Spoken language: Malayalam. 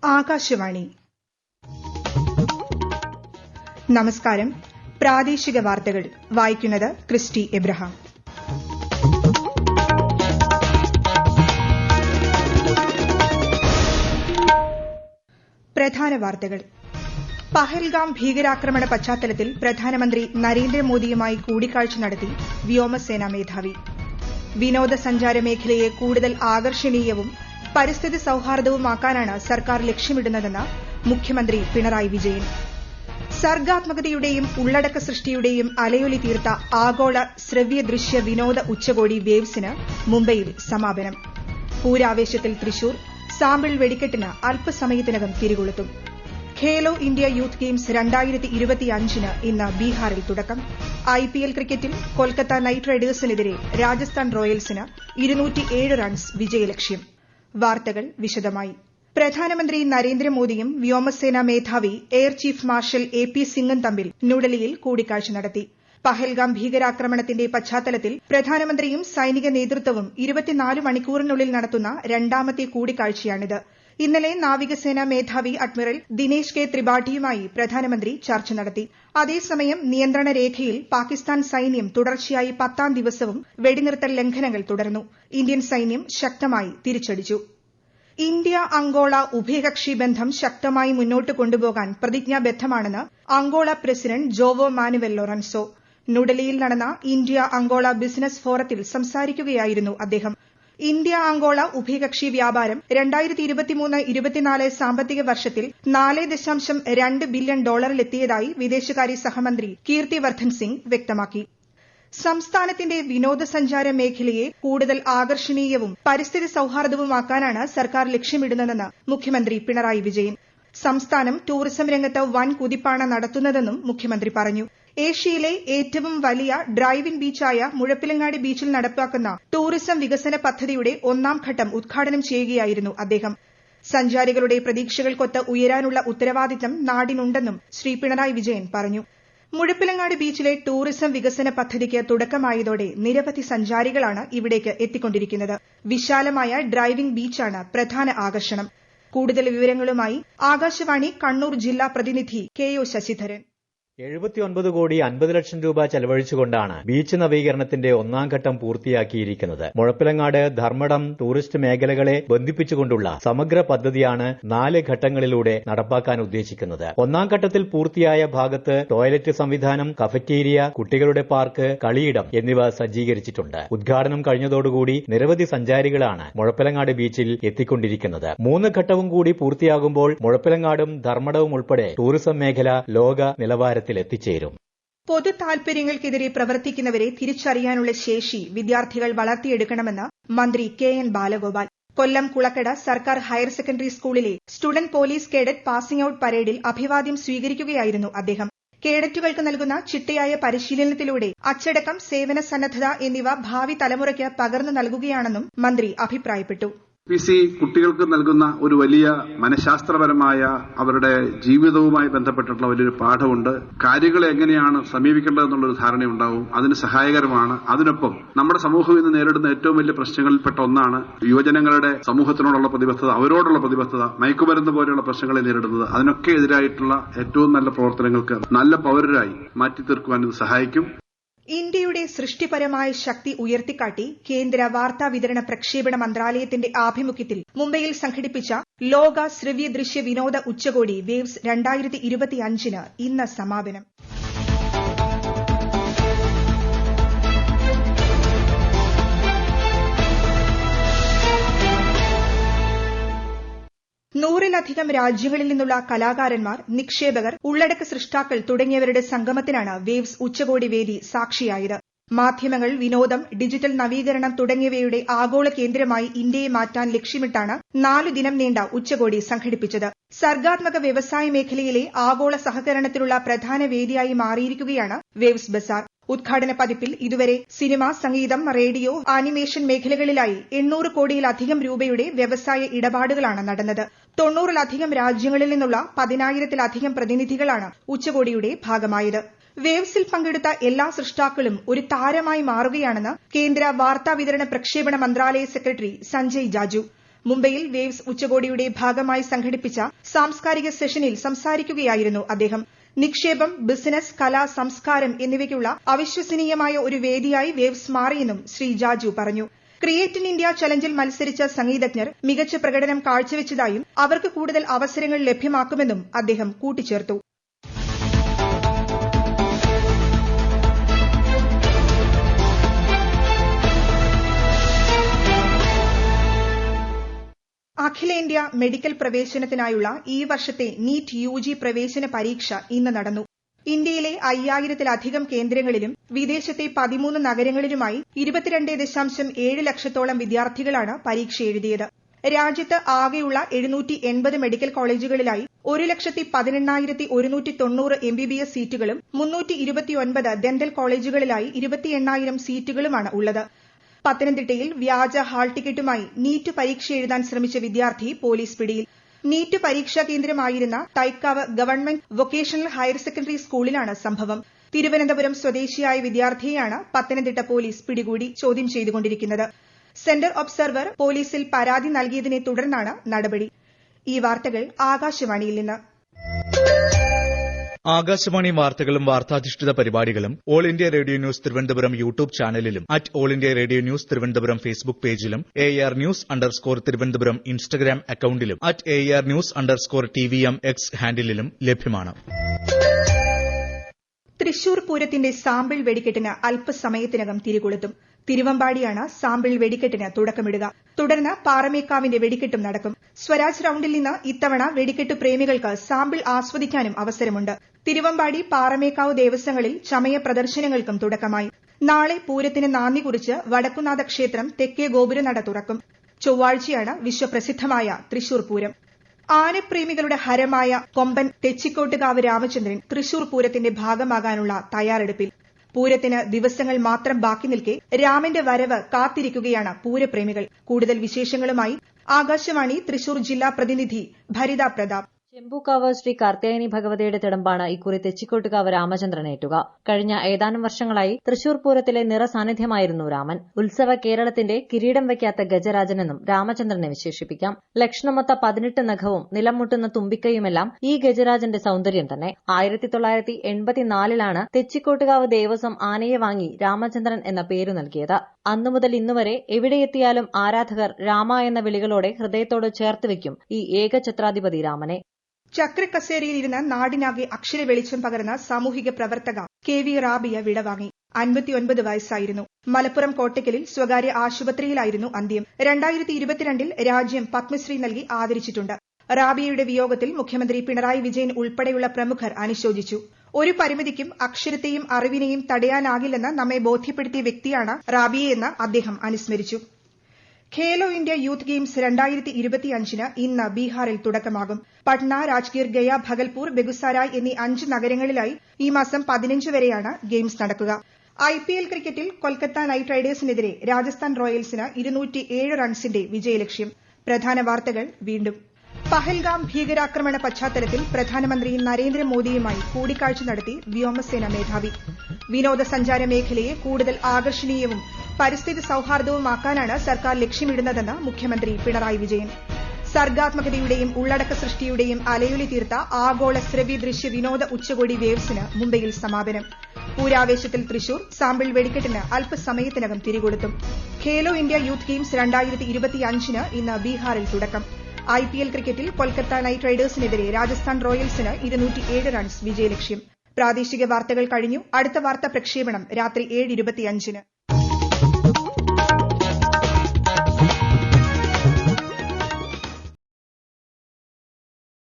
ആകാശവാണി. നമസ്കാരം. പ്രാദേശിക വാർത്തകൾ വായിക്കുന്നത് ക്രിസ്റ്റി എബ്രഹാം. പ്രധാന വാർത്തകൾ. പഹൽഗാം ഭീകരാക്രമണ പശ്ചാത്തലത്തിൽ പ്രധാനമന്ത്രി നരേന്ദ്രമോദിയുമായി കൂടിക്കാഴ്ച നടത്തി വ്യോമസേനാ മേധാവി. വിനോദസഞ്ചാര മേഖലയെ കൂടുതൽ ആകർഷണീയവും പരിസ്ഥിതി സൌഹാർദ്ദവുമാക്കാനാണ് സർക്കാർ ലക്ഷ്യമിടുന്നതെന്ന് മുഖ്യമന്ത്രി പിണറായി വിജയൻ. സർഗ്ഗാത്മകതയുടെയും ഉള്ളടക്ക സൃഷ്ടിയുടെയും അലയൊലി തീർത്ത ആഗോള ശ്രവ്യ ദൃശ്യ വിനോദ ഉച്ചകോടി വേവ്സിന് മുംബൈയിൽ സമാപനം. പൂരാവേശത്തിൽ തൃശൂർ. സാമ്പിൾ വെടിക്കെട്ടിന് അല്പസമയത്തിനകം തിരികൊളുത്തും. ഖേലോ ഇന്ത്യ യൂത്ത് ഗെയിംസ് 2025 ഇന്ന് ബീഹാറിൽ തുടക്കം. IPL ക്രിക്കറ്റിൽ കൊൽക്കത്ത നൈറ്റ് റൈഡേഴ്സിനെതിരെ രാജസ്ഥാൻ റോയൽസിന് 207 റൺസ് വിജയലക്ഷ്യം. വാർത്തകൾ വിശദമായി. പ്രധാനമന്ത്രി നരേന്ദ്രമോദിയും വ്യോമസേനാ മേധാവി എയർ ചീഫ് മാർഷൽ AP സിംഗും തമ്മിൽ ന്യൂഡൽഹിയിൽ കൂടിക്കാഴ്ച നടത്തി. പഹൽഗാം ഭീകരാക്രമണത്തിന്റെ പശ്ചാത്തലത്തിൽ പ്രധാനമന്ത്രിയും സൈനിക നേതൃത്വവും 24 മണിക്കൂറിനുള്ളിൽ നടത്തുന്ന രണ്ടാമത്തെ കൂടിക്കാഴ്ചയാണിത്. ഇന്നലെ നാവികസേനാ മേധാവി അഡ്മിറൽ ദിനേശ് കെ ത്രിപാഠിയുമായി പ്രധാനമന്ത്രി ചർച്ച നടത്തി. അതേസമയം നിയന്ത്രണ രേഖയിൽ പാകിസ്ഥാൻ സൈന്യം തുടർച്ചയായി 10ാം ദിവസവും വെടിനിർത്തൽ ലംഘനങ്ങൾ തുടർന്നു. ഇന്ത്യൻ സൈന്യം ശക്തമായി തിരിച്ചടിച്ചു. ഇന്ത്യ അങ്കോള ഉഭയകക്ഷി ബന്ധം ശക്തമായി മുന്നോട്ട് കൊണ്ടുപോകാൻ പ്രതിജ്ഞാബദ്ധമാണെന്ന് Angola president Joao Manuel Lourenco. ന്യൂഡൽഹിയിൽ നടന്ന ഇന്ത്യ അങ്കോള ബിസിനസ് ഫോറത്തിൽ സംസാരിക്കുകയായിരുന്നു അദ്ദേഹം. ഇന്ത്യ അങ്കോള ഉഭയകക്ഷി വ്യാപാരം 2023-24 സാമ്പത്തിക വർഷത്തിൽ $4.2 ബില്യൺ എത്തിയതായി വിദേശകാര്യ സഹമന്ത്രി കീർത്തി വർദ്ധൻ സിംഗ് വ്യക്തമാക്കി. സംസ്ഥാനത്തിന്റെ വിനോദസഞ്ചാര മേഖലയെ കൂടുതൽ ആകർഷണീയവും പരിസ്ഥിതി സൌഹാർദ്ദവുമാക്കാനാണ് സർക്കാർ ലക്ഷ്യമിടുന്നതെന്ന് മുഖ്യമന്ത്രി പിണറായി വിജയൻ. സംസ്ഥാനം ടൂറിസം രംഗത്ത് വൻ കുതിപ്പാണ് നടത്തുന്നതെന്നും മുഖ്യമന്ത്രി പറഞ്ഞു. ഏഷ്യയിലെ ഏറ്റവും വലിയ ഡ്രൈവ് ഇൻ ബീച്ചായ മുഴപ്പിലങ്ങാടി ബീച്ചിൽ നടപ്പാക്കുന്ന ടൂറിസം വികസന പദ്ധതിയുടെ 1ാം ഘട്ടം ഉദ്ഘാടനം ചെയ്യുകയായിരുന്നു അദ്ദേഹം. സഞ്ചാരികളുടെ പ്രതീക്ഷകൾക്കൊത്ത് ഉയരാനുള്ള ഉത്തരവാദിത്തം നാടിനുണ്ടെന്നും ശ്രീ പിണറായി വിജയൻ പറഞ്ഞു. മുഴപ്പിലങ്ങാട് ബീച്ചിലെ ടൂറിസം വികസന പദ്ധതിക്ക് തുടക്കമായതോടെ നിരവധി സഞ്ചാരികളാണ് ഇവിടേക്ക് എത്തിക്കൊണ്ടിരിക്കുന്നത്. വിശാലമായ ഡ്രൈവിംഗ് ബീച്ചാണ് പ്രധാന ആകർഷണം. കൂടുതൽ വിവരങ്ങളുമായി ആകാശവാണി കണ്ണൂർ ജില്ലാ പ്രതിനിധി KO ശശിധരൻ. 79 കോടി 50 ലക്ഷം രൂപ ചെലവഴിച്ചുകൊണ്ടാണ് ബീച്ച് നവീകരണത്തിന്റെ 1ാം ഘട്ടം പൂർത്തിയാക്കിയിരിക്കുന്നത്. മുഴപ്പിലങ്ങാട്, ധർമ്മടം ടൂറിസ്റ്റ് മേഖലകളെ ബന്ധിപ്പിച്ചുകൊണ്ടുള്ള സമഗ്ര പദ്ധതിയാണ് 4 ഘട്ടങ്ങളിലൂടെ നടപ്പാക്കാൻ ഉദ്ദേശിക്കുന്നത്. 1ാം ഘട്ടത്തിൽ പൂർത്തിയായ ഭാഗത്ത് ടോയ്ലറ്റ് സംവിധാനം, കഫറ്റീരിയ, കുട്ടികളുടെ പാർക്ക്, കളിയിടം എന്നിവ സജ്ജീകരിച്ചിട്ടുണ്ട്. ഉദ്ഘാടനം കഴിഞ്ഞതോടുകൂടി നിരവധി സഞ്ചാരികളാണ് മുഴപ്പിലങ്ങാട് ബീച്ചിൽ എത്തിക്കൊണ്ടിരിക്കുന്നത്. 3 ഘട്ടവും കൂടി പൂർത്തിയാകുമ്പോൾ മുഴപ്പിലങ്ങാടും ധർമ്മടവും ഉൾപ്പെടെ ടൂറിസം മേഖല ലോക നിലവാരത്തിൽ എത്തിച്ചേരും. പൊതു താൽപര്യങ്ങൾക്കെതിരെ പ്രവർത്തിക്കുന്നവരെ തിരിച്ചറിയാനുള്ള ശേഷി വിദ്യാർത്ഥികൾ വളർത്തിയെടുക്കണമെന്ന് മന്ത്രി KN ബാലഗോപാൽ. കൊല്ലം കുളക്കട സർക്കാർ ഹയർ സെക്കൻഡറി സ്കൂളിലെ student police cadet passing out പരേഡിൽ അഭിവാദ്യം സ്വീകരിക്കുകയായിരുന്നു അദ്ദേഹം. കേഡറ്റുകൾക്ക് നൽകുന്ന ചിട്ടയായ പരിശീലനത്തിലൂടെ അച്ചടക്കം, സേവന സന്നദ്ധത എന്നിവ ഭാവി തലമുറയ്ക്ക് പകർന്നു നൽകുകയാണെന്നും മന്ത്രി അഭിപ്രായപ്പെട്ടു. PC കുട്ടികൾക്ക് നൽകുന്ന ഒരു വലിയ മനഃശാസ്ത്രപരമായ അവരുടെ ജീവിതവുമായി ബന്ധപ്പെട്ടിട്ടുള്ള വലിയൊരു പാഠമുണ്ട്. കാര്യങ്ങളെ എങ്ങനെയാണ് സമീപിക്കേണ്ടതെന്നുള്ളൊരു ധാരണയുണ്ടാവും. അതിന് സഹായകരമാണ്. അതിനൊപ്പം നമ്മുടെ സമൂഹം ഇന്ന് നേരിടുന്ന ഏറ്റവും വലിയ പ്രശ്നങ്ങളിൽപ്പെട്ട ഒന്നാണ് യുവജനങ്ങളുടെ സമൂഹത്തിനോടുള്ള പ്രതിബദ്ധത, അവരോടുള്ള പ്രതിബദ്ധത, മയക്കുമരുന്ന് പോലെയുള്ള പ്രശ്നങ്ങളെ നേരിടുന്നത്. അതിനൊക്കെ എതിരായിട്ടുള്ള ഏറ്റവും നല്ല പ്രവർത്തനങ്ങൾക്ക് നല്ല പൌരരായി മാറ്റി തീർക്കുവാൻ ഇത് സഹായിക്കും. ഇന്ത്യയുടെ സൃഷ്ടിപരമായ ശക്തി ഉയർത്തിക്കാട്ടി കേന്ദ്ര വാർത്താ വിതരണ പ്രക്ഷേപണ മന്ത്രാലയത്തിന്റെ ആഭിമുഖ്യത്തിൽ മുംബൈയിൽ സംഘടിപ്പിച്ച ലോക ശ്രവ്യ ദൃശ്യ വിനോദ ഉച്ചകോടി വേവ്സ് 2025 ഇന്ന് സമാപനം. നൂറിലധികം രാജ്യങ്ങളിൽ നിന്നുള്ള കലാകാരന്മാർ, നിക്ഷേപകർ, ഉള്ളടക്ക സൃഷ്ടാക്കൾ തുടങ്ങിയവരുടെ സംഗമത്തിനാണ് വേവ്സ് ഉച്ചകോടി വേദി സാക്ഷിയായത്. മാധ്യമങ്ങൾ, വിനോദം, ഡിജിറ്റൽ നവീകരണം തുടങ്ങിയവയുടെ ആഗോള കേന്ദ്രമായി ഇന്ത്യയെ മാറ്റാൻ ലക്ഷ്യമിട്ടാണ് 4 ദിനം നീണ്ട ഉച്ചകോടി സംഘടിപ്പിച്ചത്. സർഗ്ഗാത്മക വ്യവസായ മേഖലയിലെ ആഗോള സഹകരണത്തിനുള്ള പ്രധാന വേദിയായി മാറിയിരിക്കുകയാണ് വേവ്സ് ബസാർ. ഉദ്ഘാടന പതിപ്പിൽ ഇതുവരെ സിനിമ, സംഗീതം, റേഡിയോ, ആനിമേഷൻ മേഖലകളിലായി 800 കോടിയിലധികം രൂപയുടെ വ്യവസായ ഇടപാടുകളാണ് നടന്നത്. 90-ലധികം രാജ്യങ്ങളിൽ നിന്നുള്ള 10,000-ലധികം പ്രതിനിധികളാണ് ഉച്ചകോടിയുടെ ഭാഗമായത്. വേവ്സിൽ പങ്കെടുത്ത എല്ലാ സൃഷ്ടാക്കളും ഒരു താരമായി മാറുകയാണെന്ന് കേന്ദ്ര വാർത്താ വിതരണ പ്രക്ഷേപണ മന്ത്രാലയ സെക്രട്ടറി സഞ്ജയ് ജാജു. മുംബൈയിൽ വേവ്സ് ഉച്ചകോടിയുടെ ഭാഗമായി സംഘടിപ്പിച്ച സാംസ്കാരിക സെഷനിൽ സംസാരിക്കുകയായിരുന്നു അദ്ദേഹം. നിക്ഷേപം, ബിസിനസ്, കല, സംസ്കാരം എന്നിവയ്ക്കുള്ള അവിശ്വസനീയമായ ഒരു വേദിയായി വേവ്സ് മാറിയെന്നും ശ്രീ ജാജു പറഞ്ഞു. ക്രിയേറ്റ് ഇൻ ഇന്ത്യ ചലഞ്ചിൽ മത്സരിച്ച സംഗീതജ്ഞർ മികച്ച പ്രകടനം കാഴ്ചവെച്ചതായും അവർക്ക് കൂടുതൽ അവസരങ്ങൾ ലഭ്യമാക്കുമെന്നും അദ്ദേഹം കൂട്ടിച്ചേർത്തു. അഖിലേന്ത്യാ മെഡിക്കൽ പ്രവേശനത്തിനായുള്ള ഈ വർഷത്തെ നീറ്റ് യുജി പ്രവേശന പരീക്ഷ ഇന്ന് നടന്നു. ഇന്ത്യയിലെ 5000-ത്തിലധികം കേന്ദ്രങ്ങളിലും വിദേശത്തെ 13 നഗരങ്ങളിലുമായി 22.7 ലക്ഷത്തോളം വിദ്യാർത്ഥികളാണ് പരീക്ഷ എഴുതിയത്. രാജ്യത്ത് ആകെയുള്ള 780 മെഡിക്കൽ കോളേജുകളിലായി 1,18,190 MBBS സീറ്റുകളും 329 ഡെന്റൽ കോളേജുകളിലായി 28,000 സീറ്റുകളുമാണ് ഉള്ളത്. പത്തനംതിട്ടയിൽ വ്യാജ ഹാൾ ടിക്കറ്റുമായി നീറ്റ് പരീക്ഷ എഴുതാൻ ശ്രമിച്ച വിദ്യാർത്ഥി പോലീസ് പിടിയിൽ. നീറ്റ് പരീക്ഷാ കേന്ദ്രമായിരുന്ന തൈക്കാവ് ഗവൺമെന്റ് വൊക്കേഷണൽ ഹയർ സെക്കൻഡറി സ്കൂളിലാണ് സംഭവം. തിരുവനന്തപുരം സ്വദേശിയായ വിദ്യാർത്ഥിയെയാണ് പത്തനംതിട്ട പോലീസ് പിടികൂടി ചോദ്യം ചെയ്തുകൊണ്ടിരിക്കുന്നത്. സെന്റർ ഒബ്സർവർ പോലീസിൽ പരാതി നൽകിയതിനെ തുടർന്നാണ് നടപടി. ഈ വാർത്തകൾ ആകാശവാണിയിൽ നിന്ന്. ആകാശവാണി വാർത്തകളും വാർത്താധിഷ്ഠിത പരിപാടികളും all India radio news Thiruvananthapuram YouTube ചാനലിലും all India radio news Thiruvananthapuram Facebook പേജിലും AR News_ തിരുവനന്തപുരം ഇൻസ്റ്റഗ്രാം അക്കൌണ്ടിലും AR News_TVM X ഹാൻഡിലും ലഭ്യമാണ്. തൃശൂർ പൂരത്തിന്റെ സാമ്പിൾ വെടിക്കെട്ടിന് അല്പസമയത്തിനകം തിരികൊളുത്തും. തിരുവമ്പാടിയാണ് സാമ്പിൾ വെടിക്കെട്ടിന് തുടക്കമിടുക. തുടർന്ന് പാറമേക്കാവിന്റെ വെടിക്കെട്ടും നടക്കും. സ്വരാജ് റൌണ്ടിൽ നിന്ന് ഇത്തവണ വെടിക്കെട്ട് പ്രേമികൾക്ക് സാമ്പിൾ ആസ്വദിക്കാനും അവസരമുണ്ട്. തിരുവമ്പാടി, പാറമേക്കാവ് ദേവസ്വങ്ങളിൽ ചമയ പ്രദർശനങ്ങൾക്കും തുടക്കമായി. നാളെ പൂരത്തിന് നാന്ദി കുറിച്ച് വടക്കുന്നാഥ ക്ഷേത്രം തെക്കേ ഗോപുരനട തുറക്കും. ചൊവ്വാഴ്ചയാണ് വിശ്വപ്രസിദ്ധമായ തൃശൂർ പൂരം. ആനപ്രേമികളുടെ ഹരമായ കൊമ്പൻ തെച്ചിക്കോട്ടുകാവ് രാമചന്ദ്രൻ തൃശൂർ പൂരത്തിന്റെ ഭാഗമാകാനുള്ള തയ്യാറെടുപ്പിൽ. പൂരത്തിന് ദിവസങ്ങൾ മാത്രം ബാക്കി നിൽക്കെ രാമന്റെ വരവ് കാത്തിരിക്കുകയാണ് പൂരപ്രേമികൾ. കൂടുതൽ വിശേഷങ്ങളുമായി ആകാശവാണി തൃശൂർ ജില്ലാ പ്രതിനിധി ഭരിത പ്രതാപ്. ചെമ്പൂക്കാവ് ശ്രീ കാർത്യായനി ഭഗവതിയുടെ തിടമ്പാണ് ഇക്കുറി തെച്ചിക്കോട്ടുകാവ് രാമചന്ദ്രൻ ഏറ്റുക. കഴിഞ്ഞ ഏതാനും വർഷങ്ങളായി തൃശൂർ പൂരത്തിലെ നിറസാന്നിധ്യമായിരുന്നു രാമൻ. ഉത്സവ കേരളത്തിന്റെ കിരീടം വയ്ക്കാത്ത ഗജരാജനെന്നും രാമചന്ദ്രനെ വിശേഷിപ്പിക്കാം. ലക്ഷണമൊത്ത 18 നഖവും നിലംമുട്ടുന്ന തുമ്പിക്കൈയുമെല്ലാം ഈ ഗജരാജന്റെ സൌന്ദര്യം തന്നെ. 1984 തെച്ചിക്കോട്ടുകാവ് ദേവസ്വം ആനയെ വാങ്ങി രാമചന്ദ്രൻ എന്ന പേരു നൽകിയത്. അന്നുമുതൽ ഇന്നുവരെ എവിടെയെത്തിയാലും ആരാധകർ രാമ എന്ന വിളികളോടെ ഹൃദയത്തോട് ചേർത്ത് വയ്ക്കും ഈ ഏകഛത്രാധിപതി രാമനെ. ചക്രക്കസേരയിലിരുന്ന് നാടിനാകെ അക്ഷര വെളിച്ചം പകർന്ന സാമൂഹിക പ്രവർത്തക KV റാബിയ വിടവാങ്ങി. 59 വയസ്സായിരുന്നു. മലപ്പുറം കോട്ടയ്ക്കലിൽ സ്വകാര്യ ആശുപത്രിയിലായിരുന്നു അന്ത്യം. 2022 രാജ്യം പത്മശ്രീ നൽകി ആദരിച്ചിട്ടുണ്ട്. റാബിയയുടെ വിയോഗത്തിൽ മുഖ്യമന്ത്രി പിണറായി വിജയൻ ഉൾപ്പെടെയുള്ള പ്രമുഖർ അനുശോചിച്ചു. ഒരു പരിമിതിക്കും അക്ഷരത്തെയും അറിവിനെയും തടയാനാകില്ലെന്ന് നമ്മെ ബോധ്യപ്പെടുത്തിയ വ്യക്തിയാണ് റാബിയയെന്ന് അദ്ദേഹം അനുസ്മരിച്ചു. ഖേലോ ഇന്ത്യ യൂത്ത് ഗെയിംസ് 2025 ഇന്ന് ബീഹാറിൽ തുടക്കമാകും. പട്ന, രാജ്ഗീർ, ഗയ, ഭഗൽപൂർ, ബെഗുസാരായ് എന്നീ 5 നഗരങ്ങളിലായി ഈ മാസം 15 വരെയാണ് ഗെയിംസ് നടക്കുക. IPL ക്രിക്കറ്റിൽ കൊൽക്കത്ത നൈറ്റ് റൈഡേഴ്സിനെതിരെ രാജസ്ഥാൻ റോയൽസിന് 207 റൺസിന്റെ വിജയലക്ഷ്യം. പ്രധാന വാർത്തകൾ വീണ്ടും. പഹൽഗാം ഭീകരാക്രമണ പശ്ചാത്തലത്തിൽ പ്രധാനമന്ത്രി നരേന്ദ്രമോദിയുമായി കൂടിക്കാഴ്ച നടത്തി വ്യോമസേന മേധാവി. വിനോദസഞ്ചാര മേഖലയെ കൂടുതൽ ആകർഷണീയവും പരിസ്ഥിതി സൌഹാർദ്ദവുമാക്കാനാണ് സർക്കാർ ലക്ഷ്യമിടുന്നതെന്ന് മുഖ്യമന്ത്രി പിണറായി വിജയൻ. സർഗാത്മകതയുടെയും ഉള്ളടക്ക സൃഷ്ടിയുടെയും അലയൊലി തീർത്ത ആഗോള ശ്രവ്യ ദൃശ്യ വിനോദ ഉച്ചകോടി വേവ്സിന് മുംബൈയിൽ സമാപനം. പൂരാവേശത്തിൽ തൃശൂർ സാമ്പിൾ വെടിക്കെട്ടിന് അല്പസമയത്തിനകം തിരികൊളുത്തും. ഖേലോ ഇന്ത്യ യൂത്ത് ഗെയിംസ് 2025 ഇന്ന് ബീഹാറിൽ തുടക്കം. IPL ക്രിക്കറ്റിൽ കൊൽക്കത്ത നൈറ്റ് റൈഡേഴ്സിനെതിരെ രാജസ്ഥാൻ റോയൽസിന് 207 റൺസ് വിജയലക്ഷ്യം. പ്രാദേശിക വാർത്തകൾ കഴിഞ്ഞു. അടുത്ത വാർത്താ പ്രക്ഷേപണം രാത്രി 7:25.